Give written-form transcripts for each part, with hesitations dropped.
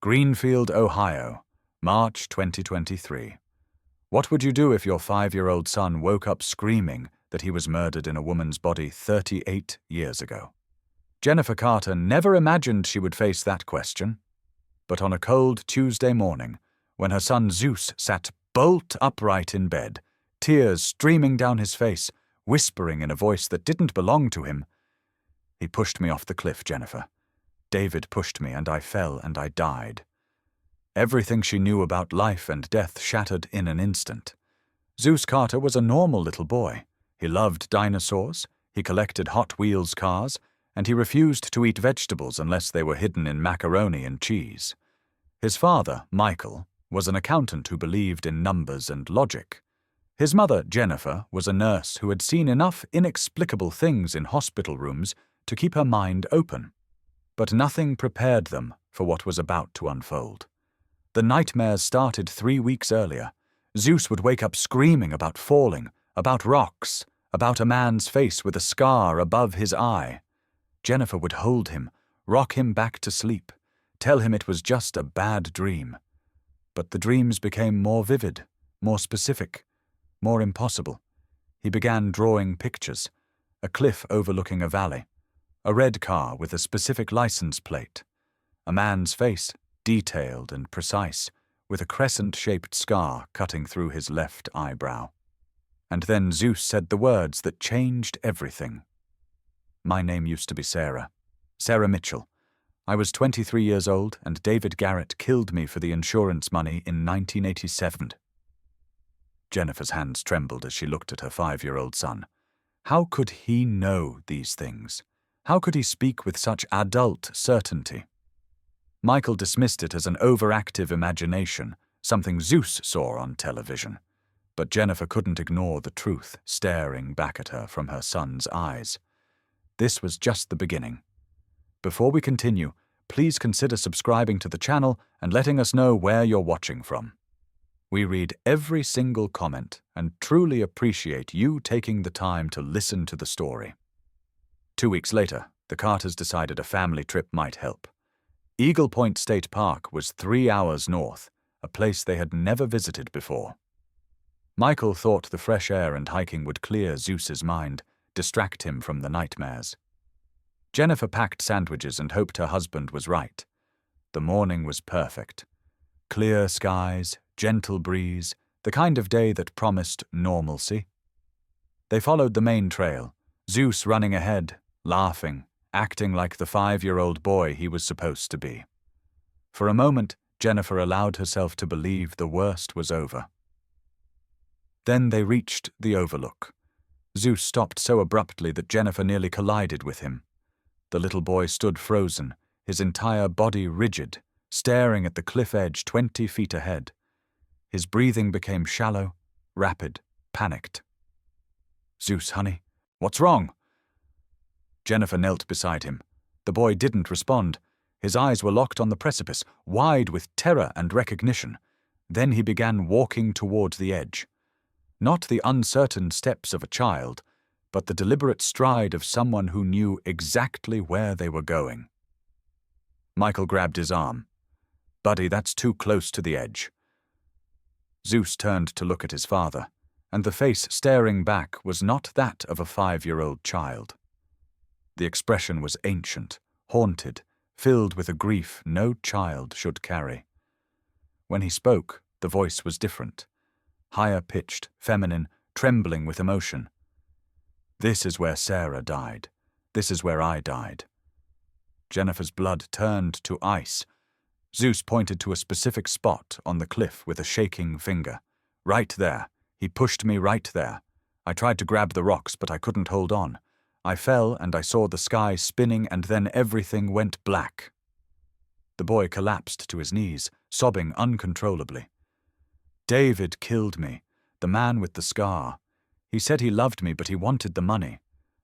Greenfield, Ohio, March 2023. What would you do if your 5-year-old son woke up screaming that he was murdered in a woman's body 38 years ago? Jennifer Carter never imagined she would face that question. But on a cold Tuesday morning, when her son Zeus sat bolt upright in bed, tears streaming down his face, whispering in a voice that didn't belong to him, "He pushed me off the cliff, Jennifer. David pushed me, and I fell, and I died." Everything she knew about life and death shattered in an instant. Zeus Carter was a normal little boy. He loved dinosaurs, he collected Hot Wheels cars, and he refused to eat vegetables unless they were hidden in macaroni and cheese. His father, Michael, was an accountant who believed in numbers and logic. His mother, Jennifer, was a nurse who had seen enough inexplicable things in hospital rooms to keep her mind open. But nothing prepared them for what was about to unfold. The nightmares started 3 weeks earlier. Zeus would wake up screaming about falling, about rocks, about a man's face with a scar above his eye. Jennifer would hold him, rock him back to sleep, tell him it was just a bad dream. But the dreams became more vivid, more specific, more impossible. He began drawing pictures: a cliff overlooking a valley, a red car with a specific license plate, a man's face, detailed and precise, with a crescent-shaped scar cutting through his left eyebrow. And then Zeus said the words that changed everything. "My name used to be Sarah Mitchell. I was 23 years old, and David Garrett killed me for the insurance money in 1987. Jennifer's hands trembled as she looked at her 5-year-old son. How could he know these things? How could he speak with such adult certainty? Michael dismissed it as an overactive imagination, something Zeus saw on television. But Jennifer couldn't ignore the truth staring back at her from her son's eyes. This was just the beginning. Before we continue, please consider subscribing to the channel and letting us know where you're watching from. We read every single comment and truly appreciate you taking the time to listen to the story. 2 weeks later, the Carters decided a family trip might help. Eagle Point State Park was 3 hours north, a place they had never visited before. Michael thought the fresh air and hiking would clear Zeus's mind, distract him from the nightmares. Jennifer packed sandwiches and hoped her husband was right. The morning was perfect. Clear skies, gentle breeze, the kind of day that promised normalcy. They followed the main trail, Zeus running ahead, laughing, acting like the 5-year-old boy he was supposed to be. For a moment, Jennifer allowed herself to believe the worst was over. Then they reached the overlook. Zeus stopped so abruptly that Jennifer nearly collided with him. The little boy stood frozen, his entire body rigid, staring at the cliff edge 20 feet ahead. His breathing became shallow, rapid, panicked. "Zeus, honey, what's wrong?" Jennifer knelt beside him. The boy didn't respond. His eyes were locked on the precipice, wide with terror and recognition. Then he began walking toward the edge. Not the uncertain steps of a child, but the deliberate stride of someone who knew exactly where they were going. Michael grabbed his arm. "Buddy, that's too close to the edge." Zeus turned to look at his father, and the face staring back was not that of a 5-year-old child. The expression was ancient, haunted, filled with a grief no child should carry. When he spoke, the voice was different. Higher-pitched, feminine, trembling with emotion. "This is where Sarah died. This is where I died." Jennifer's blood turned to ice. Zeus pointed to a specific spot on the cliff with a shaking finger. "Right there. He pushed me right there. I tried to grab the rocks, but I couldn't hold on. I fell and I saw the sky spinning, and then everything went black." The boy collapsed to his knees, sobbing uncontrollably. "David killed me, the man with the scar. He said he loved me, but he wanted the money.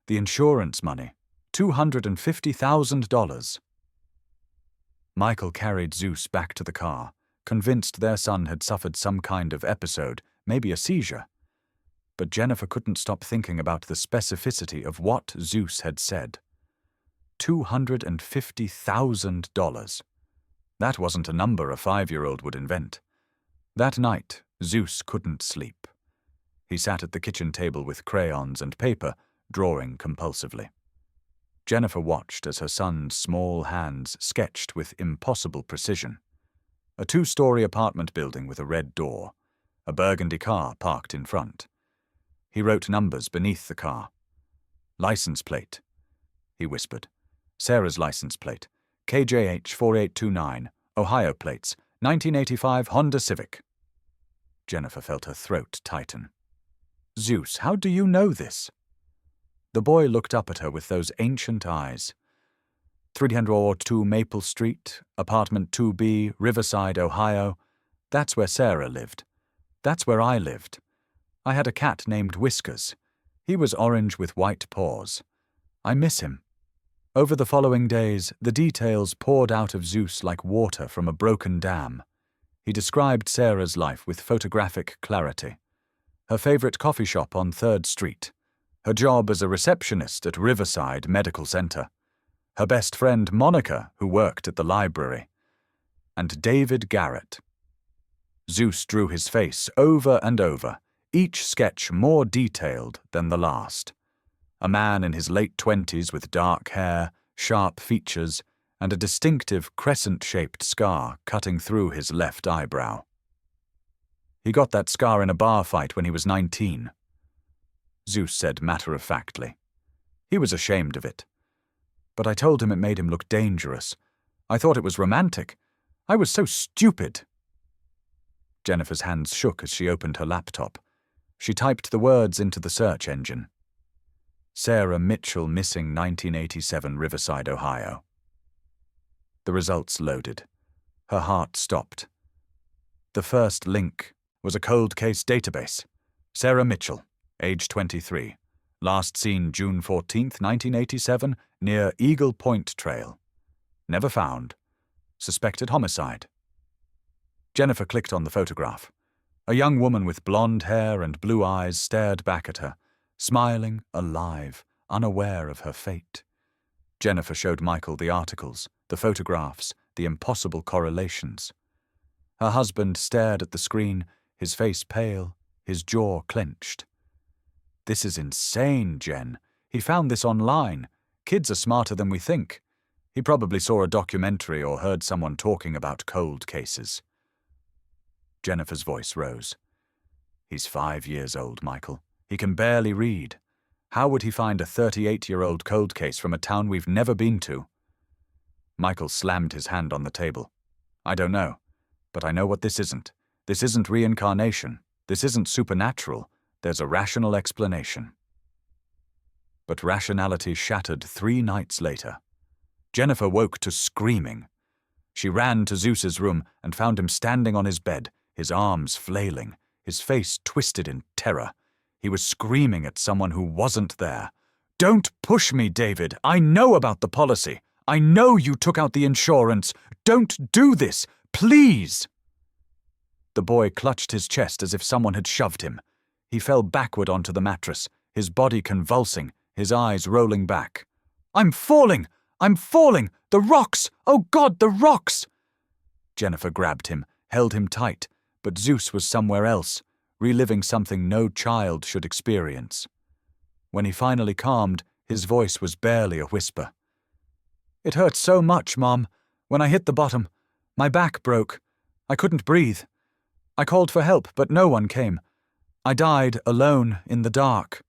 The insurance money. $250,000. Michael carried Zeus back to the car, convinced their son had suffered some kind of episode, maybe a seizure. But Jennifer couldn't stop thinking about the specificity of what Zeus had said. $250,000. That wasn't a number a 5-year-old would invent. That night, Zeus couldn't sleep. He sat at the kitchen table with crayons and paper, drawing compulsively. Jennifer watched as her son's small hands sketched with impossible precision. A 2-story apartment building with a red door, a burgundy car parked in front. He wrote numbers beneath the car. License plate, he whispered. Sarah's license plate, KJH 4829, Ohio plates, 1985 Honda Civic. Jennifer felt her throat tighten. Zeus, how do you know this? The boy looked up at her with those ancient eyes. 302 Maple Street, apartment 2B, Riverside, Ohio. That's where Sarah lived. That's where I lived. I had a cat named Whiskers. He was orange with white paws. I miss him. Over the following days, the details poured out of Zeus like water from a broken dam. He described Sarah's life with photographic clarity. Her favorite coffee shop on 3rd Street. Her job as a receptionist at Riverside Medical Center. Her best friend Monica, who worked at the library. And David Garrett. Zeus drew his face over and over, each sketch more detailed than the last. A man in his late 20s with dark hair, sharp features, and a distinctive crescent-shaped scar cutting through his left eyebrow. He got that scar in a bar fight when he was 19. Zeus said matter-of-factly. He was ashamed of it. But I told him it made him look dangerous. I thought it was romantic. I was so stupid. Jennifer's hands shook as she opened her laptop. She typed the words into the search engine. Sarah Mitchell missing 1987 Riverside, Ohio. The results loaded. Her heart stopped. The first link was a cold case database. Sarah Mitchell, age 23. Last seen June 14, 1987, near Eagle Point Trail. Never found. Suspected homicide. Jennifer clicked on the photograph. A young woman with blonde hair and blue eyes stared back at her, smiling, alive, unaware of her fate. Jennifer showed Michael the articles, the photographs, the impossible correlations. Her husband stared at the screen, his face pale, his jaw clenched. This is insane, Jen. He found this online. Kids are smarter than we think. He probably saw a documentary or heard someone talking about cold cases. Jennifer's voice rose. He's 5 years old, Michael. He can barely read. How would he find a 38-year-old cold case from a town we've never been to? Michael slammed his hand on the table. I don't know, but I know what this isn't. This isn't reincarnation. This isn't supernatural. There's a rational explanation. But rationality shattered 3 nights later. Jennifer woke to screaming. She ran to Zeus's room and found him standing on his bed, his arms flailing, his face twisted in terror. He was screaming at someone who wasn't there. Don't push me, David. I know about the policy. I know you took out the insurance. Don't do this, please. The boy clutched his chest as if someone had shoved him. He fell backward onto the mattress, his body convulsing, his eyes rolling back. I'm falling! I'm falling! The rocks! Oh God, the rocks! Jennifer grabbed him, held him tight, but Zeus was somewhere else, reliving something no child should experience. When he finally calmed, his voice was barely a whisper. It hurt so much, Mom. When I hit the bottom, my back broke. I couldn't breathe. I called for help, but no one came. I died alone in the dark.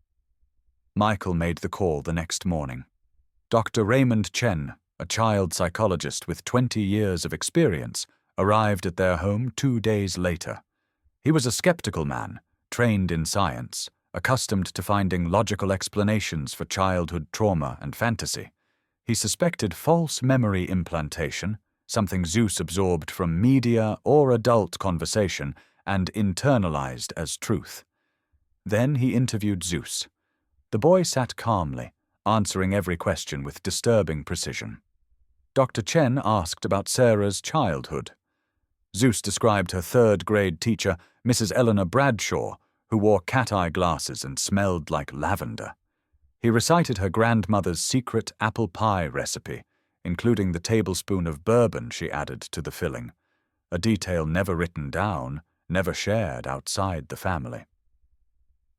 Michael made the call the next morning. Dr. Raymond Chen, a child psychologist with 20 years of experience, arrived at their home 2 days later. He was a skeptical man, trained in science, accustomed to finding logical explanations for childhood trauma and fantasy. He suspected false memory implantation, something Zeus absorbed from media or adult conversation and internalized as truth. Then he interviewed Zeus. The boy sat calmly, answering every question with disturbing precision. Dr. Chen asked about Sarah's childhood. Zeus described her 3rd-grade teacher, Mrs. Eleanor Bradshaw, who wore cat-eye glasses and smelled like lavender. He recited her grandmother's secret apple pie recipe, including the tablespoon of bourbon she added to the filling, a detail never written down, never shared outside the family.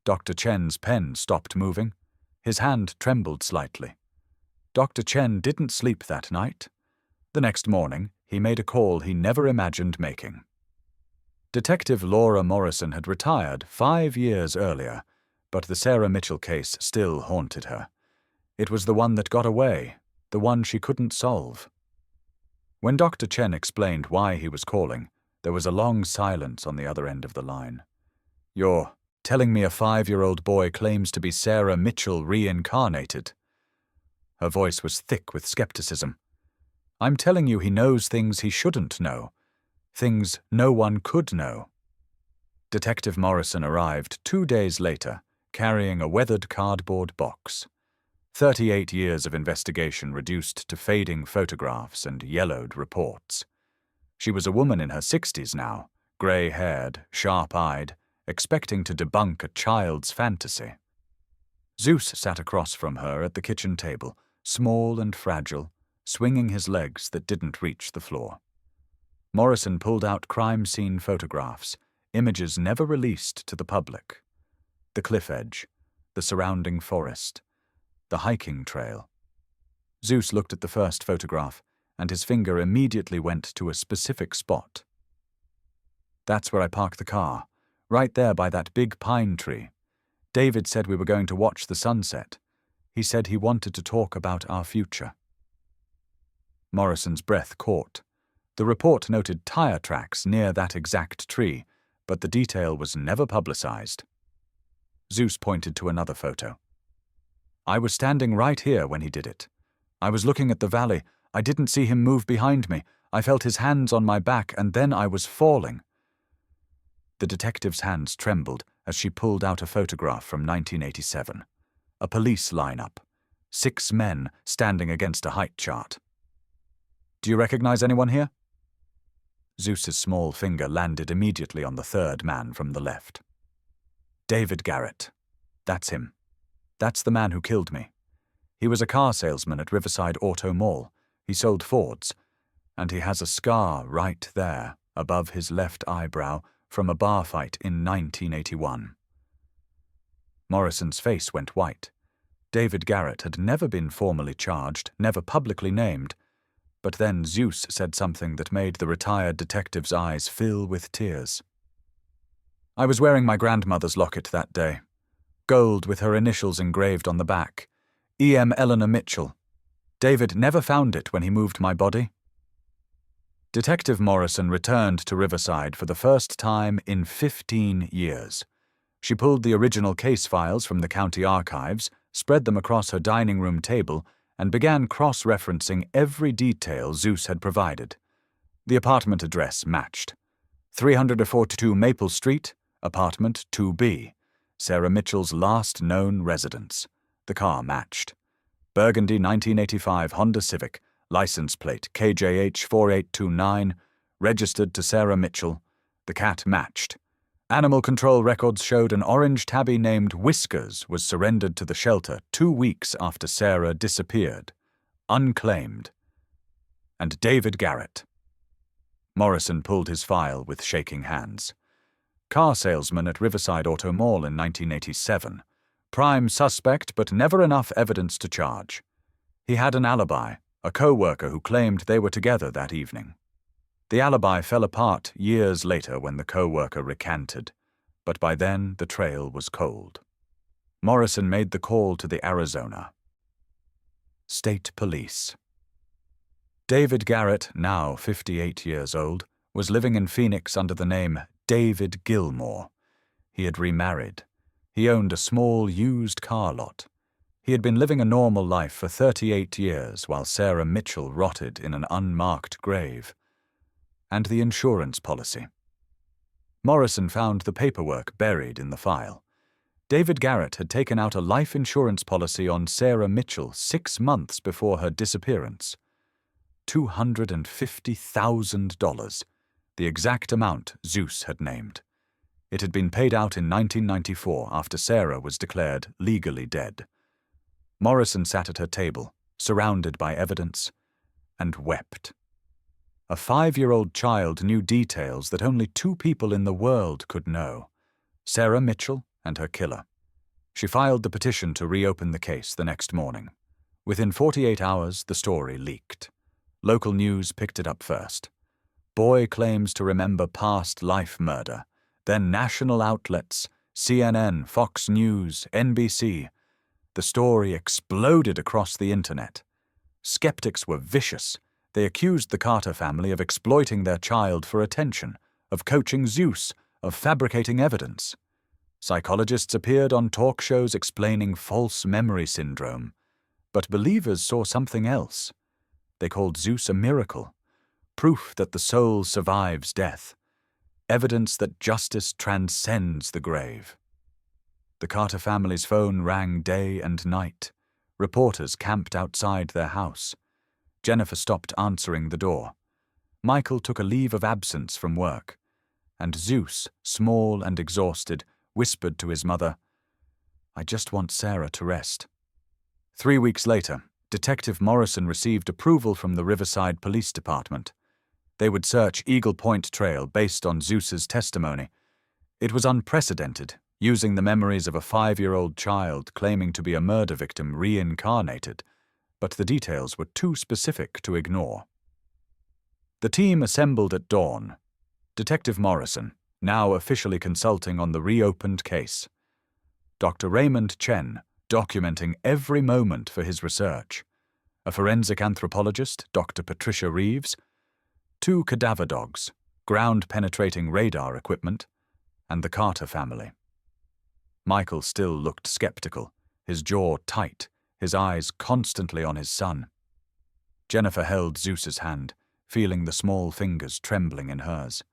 Dr. Chen's pen stopped moving. His hand trembled slightly. Dr. Chen didn't sleep that night. The next morning, he made a call he never imagined making. Detective Laura Morrison had retired 5 years earlier, but the Sarah Mitchell case still haunted her. It was the one that got away, the one she couldn't solve. When Dr. Chen explained why he was calling, there was a long silence on the other end of the line. "You're telling me a 5-year-old boy claims to be Sarah Mitchell reincarnated?" Her voice was thick with skepticism. "I'm telling you he knows things he shouldn't know, things no one could know." Detective Morrison arrived 2 days later, carrying a weathered cardboard box. 38 years of investigation reduced to fading photographs and yellowed reports. She was a woman in her 60s now, grey-haired, sharp-eyed, expecting to debunk a child's fantasy. Zeus sat across from her at the kitchen table, small and fragile, swinging his legs that didn't reach the floor. Morrison pulled out crime scene photographs, images never released to the public. The cliff edge, the surrounding forest, the hiking trail. Zeus looked at the first photograph, and his finger immediately went to a specific spot. "That's where I parked the car, right there by that big pine tree. David said we were going to watch the sunset. He said he wanted to talk about our future." Morrison's breath caught. The report noted tire tracks near that exact tree, but the detail was never publicized. Zeus pointed to another photo. "I was standing right here when he did it. I was looking at the valley. I didn't see him move behind me. I felt his hands on my back, and then I was falling." The detective's hands trembled as she pulled out a photograph from 1987. A police lineup. 6 men standing against a height chart. "Do you recognize anyone here?" Zeus's small finger landed immediately on the third man from the left. "David Garrett. That's him. That's the man who killed me. He was a car salesman at Riverside Auto Mall. He sold Fords, and he has a scar right there, above his left eyebrow, from a bar fight in 1981. Morrison's face went white. David Garrett had never been formally charged, never publicly named, but then Zeus said something that made the retired detective's eyes fill with tears. "I was wearing my grandmother's locket that day. Gold with her initials engraved on the back. E.M. Eleanor Mitchell. David never found it when he moved my body." Detective Morrison returned to Riverside for the first time in 15 years. She pulled the original case files from the county archives, spread them across her dining room table, and began cross-referencing every detail Zeus had provided. The apartment address matched. 342 Maple Street, apartment 2B. Sarah Mitchell's last known residence. The car matched. Burgundy 1985 Honda Civic, license plate KJH 4829, registered to Sarah Mitchell. The cat matched. Animal control records showed an orange tabby named Whiskers was surrendered to the shelter 2 weeks after Sarah disappeared. Unclaimed. And David Garrett. Morrison pulled his file with shaking hands. Car salesman at Riverside Auto Mall in 1987. Prime suspect, but never enough evidence to charge. He had an alibi, a co-worker who claimed they were together that evening. The alibi fell apart years later when the co-worker recanted, but by then the trail was cold. Morrison made the call to the Arizona State Police. David Garrett, now 58 years old, was living in Phoenix under the name David Gilmore. He had remarried. He owned a small used car lot. He had been living a normal life for 38 years while Sarah Mitchell rotted in an unmarked grave. And the insurance policy. Morrison found the paperwork buried in the file. David Garrett had taken out a life insurance policy on Sarah Mitchell 6 months before her disappearance. $250,000, the exact amount Zeus had named. It had been paid out in 1994 after Sarah was declared legally dead. Morrison sat at her table, surrounded by evidence. and wept. A 5-year-old child knew details that only 2 people in the world could know: Sarah Mitchell and her killer. She filed the petition to reopen the case the next morning. Within 48 hours, the story leaked. Local news picked it up first. Boy claims to remember past life murder. Then national outlets, CNN, Fox News, NBC. The story exploded across the internet. Skeptics were vicious. They accused the Carter family of exploiting their child for attention, of coaching Zeus, of fabricating evidence. Psychologists appeared on talk shows explaining false memory syndrome. But believers saw something else. They called Zeus a miracle, proof that the soul survives death, evidence that justice transcends the grave. The Carter family's phone rang day and night. Reporters camped outside their house. Jennifer stopped answering the door. Michael took a leave of absence from work. And Zeus, small and exhausted, whispered to his mother, "I just want Sarah to rest." 3 weeks later, Detective Morrison received approval from the Riverside Police Department. They would search Eagle Point Trail based on Zeus's testimony. It was unprecedented, using the memories of a 5-year-old child claiming to be a murder victim reincarnated, but the details were too specific to ignore. The team assembled at dawn. Detective Morrison, now officially consulting on the reopened case. Dr. Raymond Chen, documenting every moment for his research. A forensic anthropologist, Dr. Patricia Reeves. 2 cadaver dogs, ground-penetrating radar equipment, and the Carter family. Michael still looked skeptical, his jaw tight, his eyes constantly on his son. Jennifer held Zeus's hand, feeling the small fingers trembling in hers.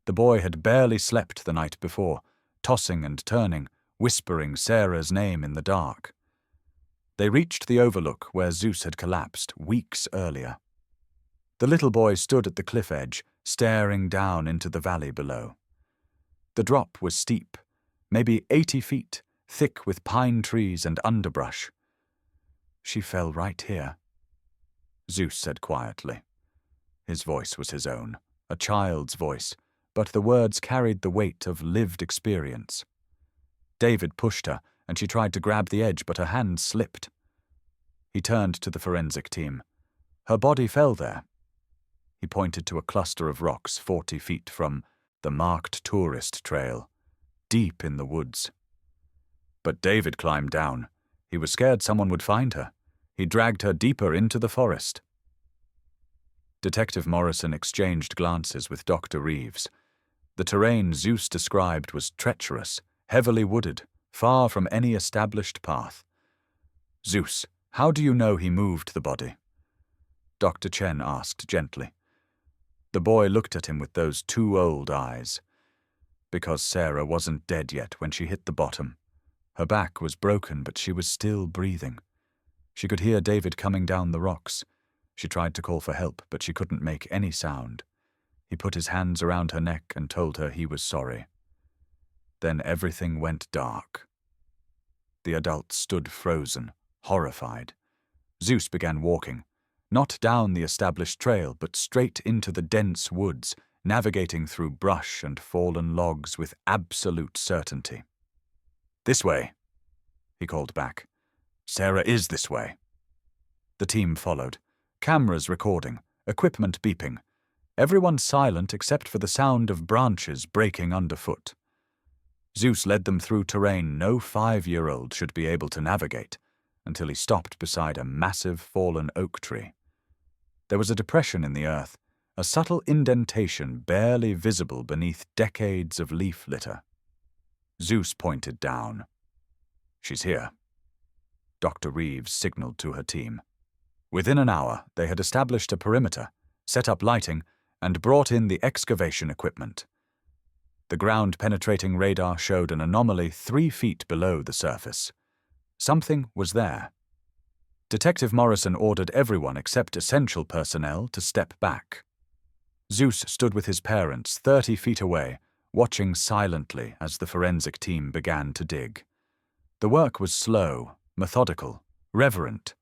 The boy had barely slept the night before, tossing and turning, whispering Sarah's name in the dark. They reached the overlook where Zeus had collapsed weeks earlier. The little boy stood at the cliff edge, staring down into the valley below. The drop was steep, maybe 80 feet, thick with pine trees and underbrush. "She fell right here," Zeus said quietly. His voice was his own, a child's voice, but the words carried the weight of lived experience. David pushed her, and she tried to grab the edge, but her hand slipped. He turned to the forensic team. Her body fell there. He pointed to a cluster of rocks 40 feet from the marked tourist trail, deep in the woods. But David climbed down. He was scared someone would find her. He dragged her deeper into the forest. Detective Morrison exchanged glances with Dr. Reeves. The terrain Zeus described was treacherous, heavily wooded, far from any established path. "Zeus, how do you know he moved the body?" Dr. Chen asked gently. The boy looked at him with those 2 old eyes. Because Sarah wasn't dead yet when she hit the bottom. Her back was broken, but she was still breathing. She could hear David coming down the rocks. She tried to call for help, but she couldn't make any sound. He put his hands around her neck and told her he was sorry. Then everything went dark. The adults stood frozen, horrified. Zeus began walking, not down the established trail, but straight into the dense woods, navigating through brush and fallen logs with absolute certainty. "This way," he called back. "Sarah is this way." The team followed, cameras recording, equipment beeping. Everyone silent except for the sound of branches breaking underfoot. Zeus led them through terrain no 5-year-old should be able to navigate, until he stopped beside a massive fallen oak tree. There was a depression in the earth, a subtle indentation barely visible beneath decades of leaf litter. Zeus pointed down. "She's here." Dr. Reeves signaled to her team. Within an hour, they had established a perimeter, set up lighting, and brought in the excavation equipment. The ground-penetrating radar showed an anomaly 3 feet below the surface. Something was there. Detective Morrison ordered everyone except essential personnel to step back. Zeus stood with his parents 30 feet away, watching silently as the forensic team began to dig. The work was slow, methodical, reverent.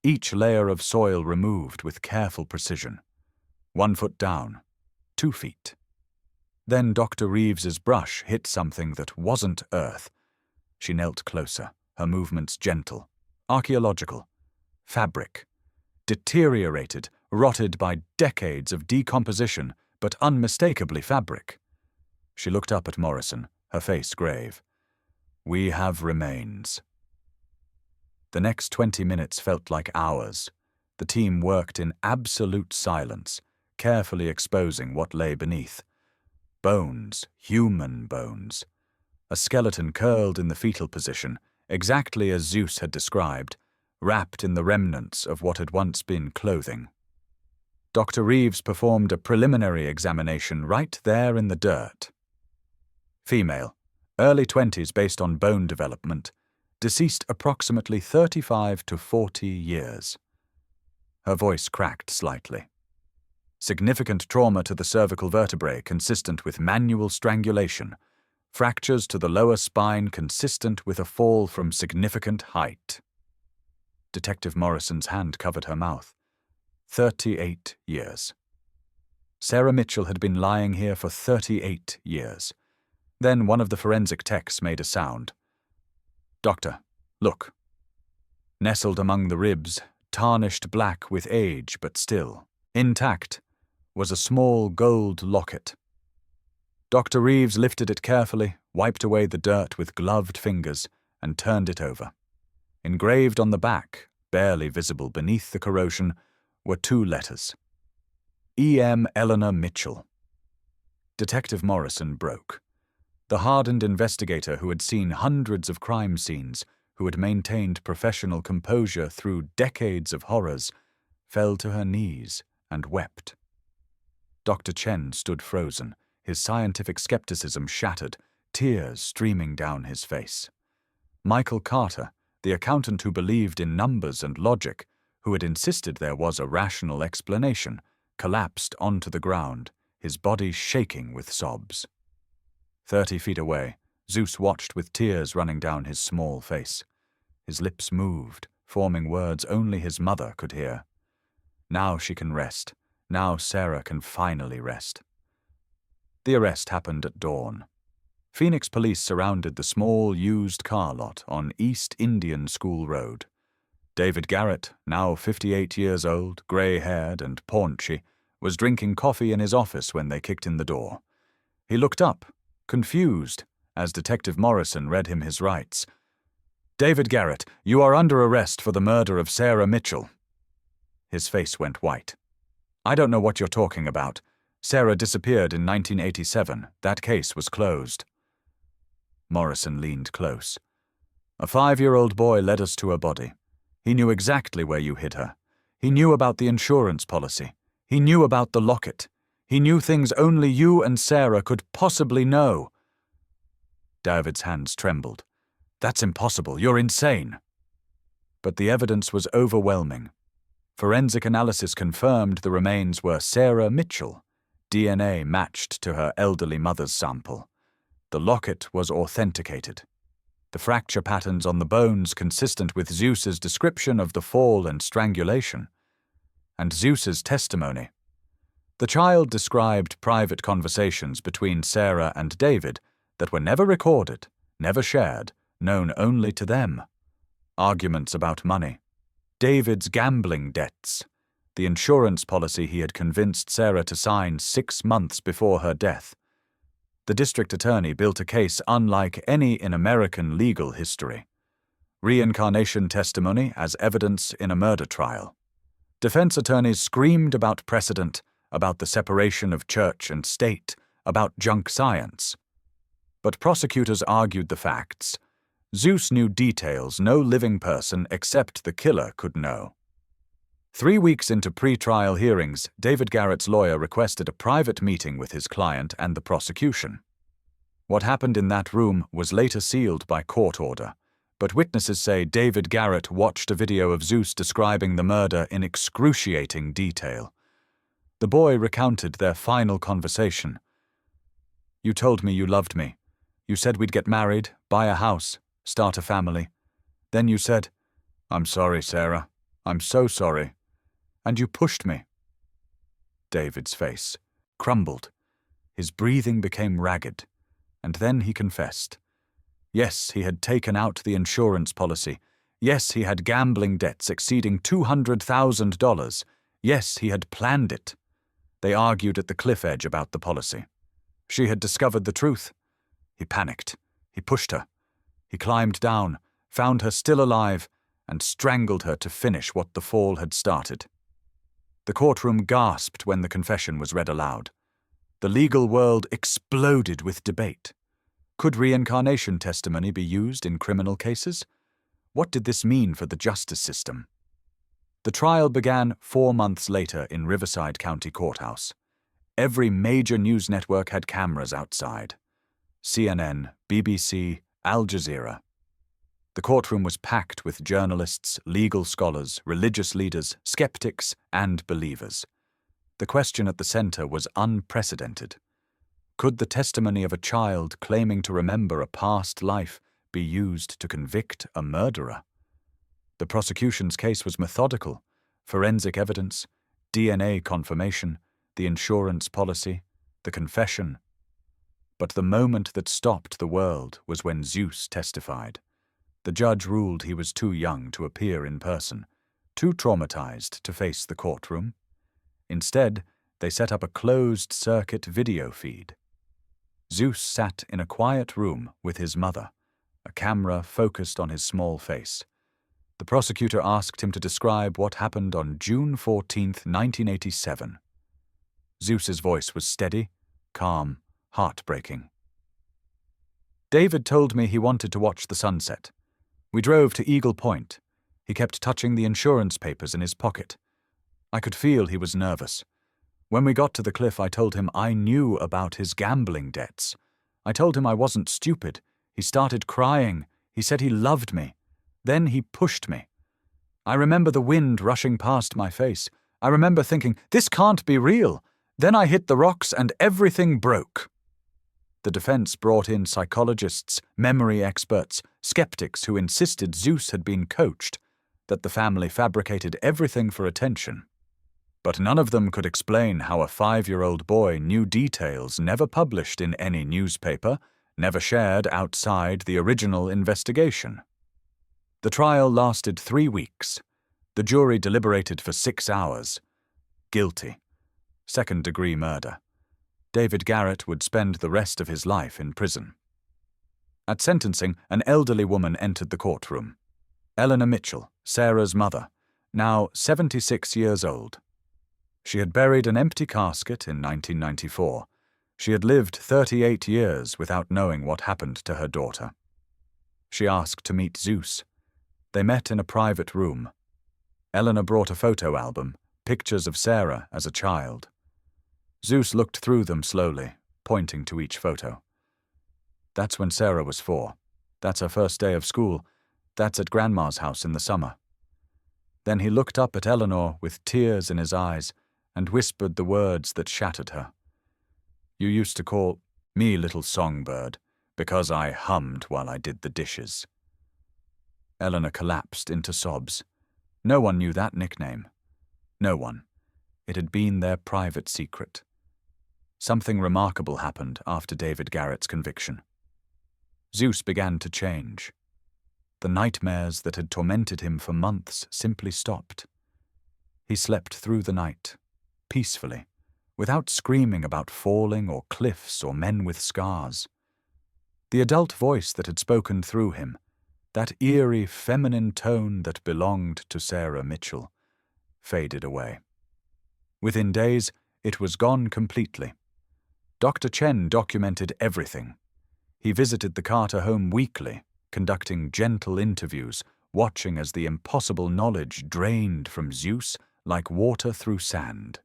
each layer of soil removed with careful precision. 1 foot down, 2 feet. Then Dr. Reeves's brush hit something that wasn't earth. She knelt closer, her movements gentle, archaeological, fabric, deteriorated, rotted by decades of decomposition, but unmistakably fabric. She looked up at Morrison, her face grave. "We have remains." The next 20 minutes felt like hours. The team worked in absolute silence, carefully exposing what lay beneath. Bones, human bones. A skeleton curled in the fetal position, exactly as Zeus had described, wrapped in the remnants of what had once been clothing. Dr. Reeves performed a preliminary examination right there in the dirt. Female, early 20s based on bone development, deceased approximately 35 to 40 years. Her voice cracked slightly. Significant trauma to the cervical vertebrae consistent with manual strangulation, fractures to the lower spine consistent with a fall from significant height. Detective Morrison's hand covered her mouth. 38 years. Sarah Mitchell had been lying here for 38 years. Then one of the forensic techs made a sound. "Doctor, look." Nestled among the ribs, tarnished black with age but still intact, was a small gold locket. Dr. Reeves lifted it carefully, wiped away the dirt with gloved fingers, and turned it over. Engraved on the back, barely visible beneath the corrosion, were 2 letters. E.M. Eleanor Mitchell. Detective Morrison broke. The hardened investigator who had seen hundreds of crime scenes, who had maintained professional composure through decades of horrors, fell to her knees and wept. Dr. Chen stood frozen, his scientific skepticism shattered, tears streaming down his face. Michael Carter, the accountant who believed in numbers and logic, who had insisted there was a rational explanation, collapsed onto the ground, his body shaking with sobs. 30 feet away, Zeus watched with tears running down his small face. His lips moved, forming words only his mother could hear. Now she can rest. Now Sarah can finally rest. The arrest happened at dawn. Phoenix police surrounded the small used car lot on East Indian School Road. David Garrett, now 58 years old, grey-haired and paunchy, was drinking coffee in his office when they kicked in the door. He looked up, confused, as Detective Morrison read him his rights. "David Garrett, you are under arrest for the murder of Sarah Mitchell." His face went white. "I don't know what you're talking about. Sarah disappeared in 1987. That case was closed." Morrison leaned close. "A 5-year-old boy led us to her body. He knew exactly where you hid her. He knew about the insurance policy. He knew about the locket. He knew things only you and Sarah could possibly know." David's hands trembled. "That's impossible. You're insane." But the evidence was overwhelming. Forensic analysis confirmed the remains were Sarah Mitchell. DNA matched to her elderly mother's sample. The locket was authenticated. The fracture patterns on the bones consistent with Zeus's description of the fall and strangulation. And Zeus's testimony. The child described private conversations between Sarah and David that were never recorded, never shared, known only to them. Arguments about money. David's gambling debts. The insurance policy he had convinced Sarah to sign 6 months before her death. The district attorney built a case unlike any in American legal history. Reincarnation testimony as evidence in a murder trial. Defense attorneys screamed about precedent, about the separation of church and state, about junk science. But prosecutors argued the facts. Zeus knew details no living person except the killer could know. 3 weeks into pre-trial hearings, David Garrett's lawyer requested a private meeting with his client and the prosecution. What happened in that room was later sealed by court order, but witnesses say David Garrett watched a video of Zeus describing the murder in excruciating detail. The boy recounted their final conversation. "You told me you loved me. You said we'd get married, buy a house, start a family. Then you said, 'I'm sorry, Sarah. I'm so sorry. And you pushed me. David's face crumbled. His breathing became ragged. And then he confessed. Yes, he had taken out the insurance policy. Yes, he had gambling debts exceeding $200,000. Yes, he had planned it. They argued at the cliff edge about the policy. She had discovered the truth. He panicked. He pushed her. He climbed down, found her still alive, and strangled her to finish what the fall had started. The courtroom gasped when the confession was read aloud. The legal world exploded with debate. Could reincarnation testimony be used in criminal cases? What did this mean for the justice system? The trial began 4 months later in Riverside County Courthouse. Every major news network had cameras outside. CNN, BBC, Al Jazeera. The courtroom was packed with journalists, legal scholars, religious leaders, skeptics, and believers. The question at the center was unprecedented. Could the testimony of a child claiming to remember a past life be used to convict a murderer? The prosecution's case was methodical: forensic evidence, DNA confirmation, the insurance policy, the confession. But the moment that stopped the world was when Zeus testified. The judge ruled he was too young to appear in person, too traumatized to face the courtroom. Instead, they set up a closed-circuit video feed. Zeus sat in a quiet room with his mother, a camera focused on his small face. The prosecutor asked him to describe what happened on June 14, 1987. Zeus's voice was steady, calm, heartbreaking. David told me he wanted to watch the sunset. We drove to Eagle Point. He kept touching the insurance papers in his pocket. I could feel he was nervous. When we got to the cliff, I told him I knew about his gambling debts. I told him I wasn't stupid. He started crying. He said he loved me. Then he pushed me. I remember the wind rushing past my face. I remember thinking, this can't be real. Then I hit the rocks and everything broke. The defense brought in psychologists, memory experts, skeptics who insisted Zeus had been coached, that the family fabricated everything for attention. But none of them could explain how a 5-year-old boy knew details never published in any newspaper, never shared outside the original investigation. The trial lasted 3 weeks. The jury deliberated for 6 hours. Guilty. Second-degree murder. David Garrett would spend the rest of his life in prison. At sentencing, an elderly woman entered the courtroom. Eleanor Mitchell, Sarah's mother, now 76 years old. She had buried an empty casket in 1994. She had lived 38 years without knowing what happened to her daughter. She asked to meet Zeus. They met in a private room. Eleanor brought a photo album, pictures of Sarah as a child. Zeus looked through them slowly, pointing to each photo. That's when Sarah was 4. That's her first day of school. That's at Grandma's house in the summer. Then he looked up at Eleanor with tears in his eyes and whispered the words that shattered her. You used to call me Little Songbird because I hummed while I did the dishes. Eleanor collapsed into sobs. No one knew that nickname. No one. It had been their private secret. Something remarkable happened after David Garrett's conviction. Zeus began to change. The nightmares that had tormented him for months simply stopped. He slept through the night, peacefully, without screaming about falling or cliffs or men with scars. The adult voice that had spoken through him, that eerie feminine tone that belonged to Sarah Mitchell, faded away. Within days, it was gone completely. Dr. Chen documented everything. He visited the Carter home weekly, conducting gentle interviews, watching as the impossible knowledge drained from Zeus like water through sand.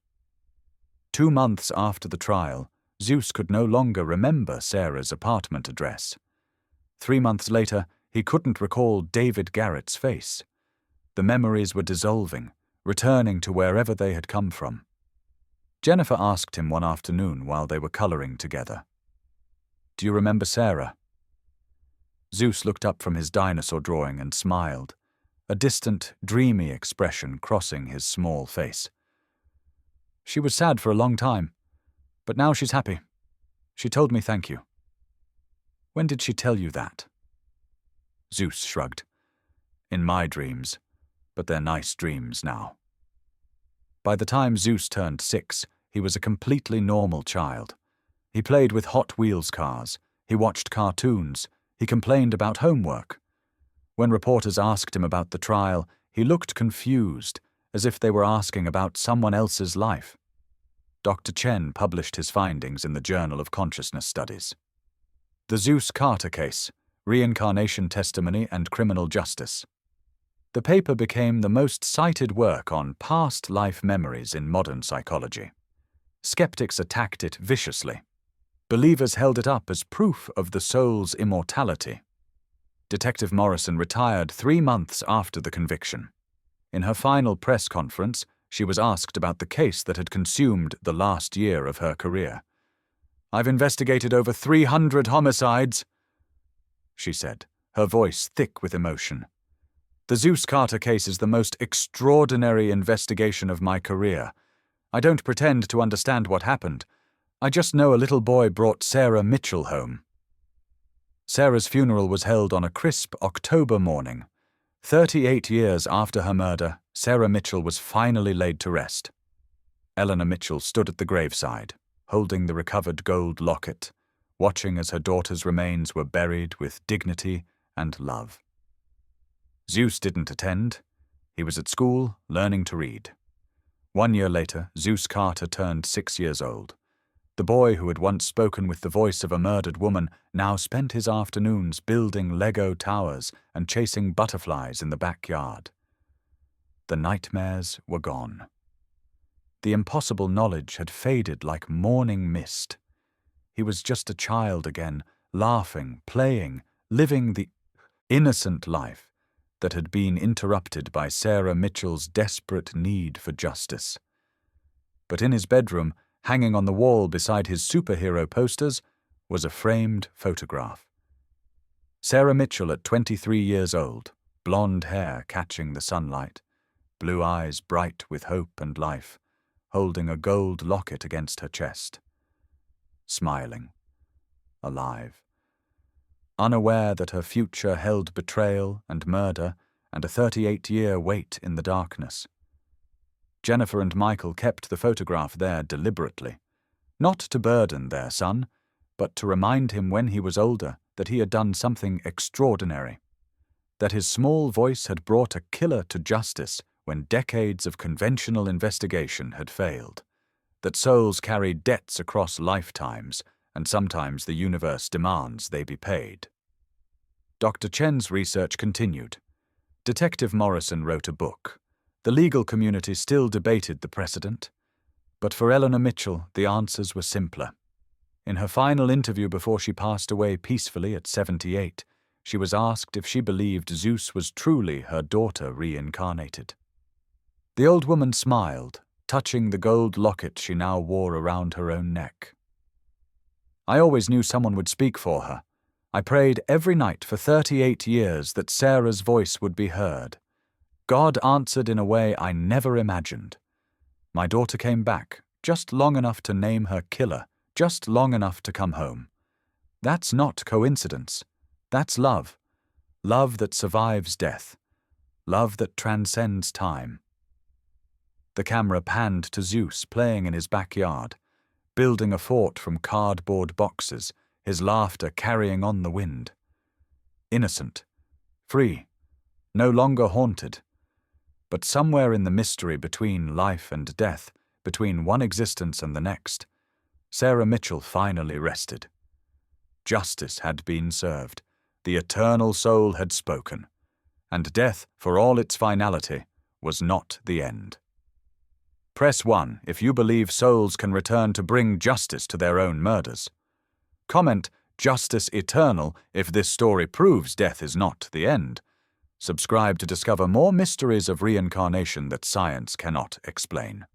2 months after the trial, Zeus could no longer remember Sarah's apartment address. 3 months later, he couldn't recall David Garrett's face. The memories were dissolving, returning to wherever they had come from. Jennifer asked him one afternoon while they were coloring together, "Do you remember Sarah?" Zeus looked up from his dinosaur drawing and smiled, a distant, dreamy expression crossing his small face. She was sad for a long time, but now she's happy. She told me thank you. When did she tell you that? Zeus shrugged. In my dreams, but they're nice dreams now. By the time Zeus turned 6, he was a completely normal child. He played with Hot Wheels cars, he watched cartoons, he complained about homework. When reporters asked him about the trial, he looked confused, as if they were asking about someone else's life. Dr. Chen published his findings in the Journal of Consciousness Studies. The Zeus Carter Case, Reincarnation Testimony and Criminal Justice. The paper became the most cited work on past life memories in modern psychology. Skeptics attacked it viciously. Believers held it up as proof of the soul's immortality. Detective Morrison retired 3 months after the conviction. In her final press conference, she was asked about the case that had consumed the last year of her career. "I've investigated over 300 homicides," she said, her voice thick with emotion. "The Zeus Carter case is the most extraordinary investigation of my career. I don't pretend to understand what happened. I just know a little boy brought Sarah Mitchell home." Sarah's funeral was held on a crisp October morning. 38 years after her murder, Sarah Mitchell was finally laid to rest. Eleanor Mitchell stood at the graveside, holding the recovered gold locket, watching as her daughter's remains were buried with dignity and love. Zeus didn't attend. He was at school, learning to read. 1 year later, Zeus Carter turned 6 years old. The boy who had once spoken with the voice of a murdered woman now spent his afternoons building Lego towers and chasing butterflies in the backyard. The nightmares were gone. The impossible knowledge had faded like morning mist. He was just a child again, laughing, playing, living the innocent life that had been interrupted by Sarah Mitchell's desperate need for justice. But in his bedroom, hanging on the wall beside his superhero posters, was a framed photograph. Sarah Mitchell at 23 years old, blonde hair catching the sunlight, blue eyes bright with hope and life, holding a gold locket against her chest. Smiling, alive, unaware that her future held betrayal and murder and a 38-year wait in the darkness. Jennifer and Michael kept the photograph there deliberately, not to burden their son, but to remind him when he was older that he had done something extraordinary, that his small voice had brought a killer to justice when decades of conventional investigation had failed, that souls carry debts across lifetimes, and sometimes the universe demands they be paid. Dr. Chen's research continued. Detective Morrison wrote a book. The legal community still debated the precedent, but for Eleanor Mitchell, the answers were simpler. In her final interview before she passed away peacefully at 78, she was asked if she believed Zeus was truly her daughter reincarnated. The old woman smiled, touching the gold locket she now wore around her own neck. "I always knew someone would speak for her. I prayed every night for 38 years that Sarah's voice would be heard. God answered in a way I never imagined. My daughter came back, just long enough to name her killer, just long enough to come home. That's not coincidence. That's love. Love that survives death. Love that transcends time." The camera panned to Zeus playing in his backyard, building a fort from cardboard boxes, his laughter carrying on the wind. Innocent, free, no longer haunted. But somewhere in the mystery between life and death, between one existence and the next, Sarah Mitchell finally rested. Justice had been served, the eternal soul had spoken, and death, for all its finality, was not the end. Press 1 if you believe souls can return to bring justice to their own murders. Comment "Justice Eternal" if this story proves death is not the end. Subscribe to discover more mysteries of reincarnation that science cannot explain.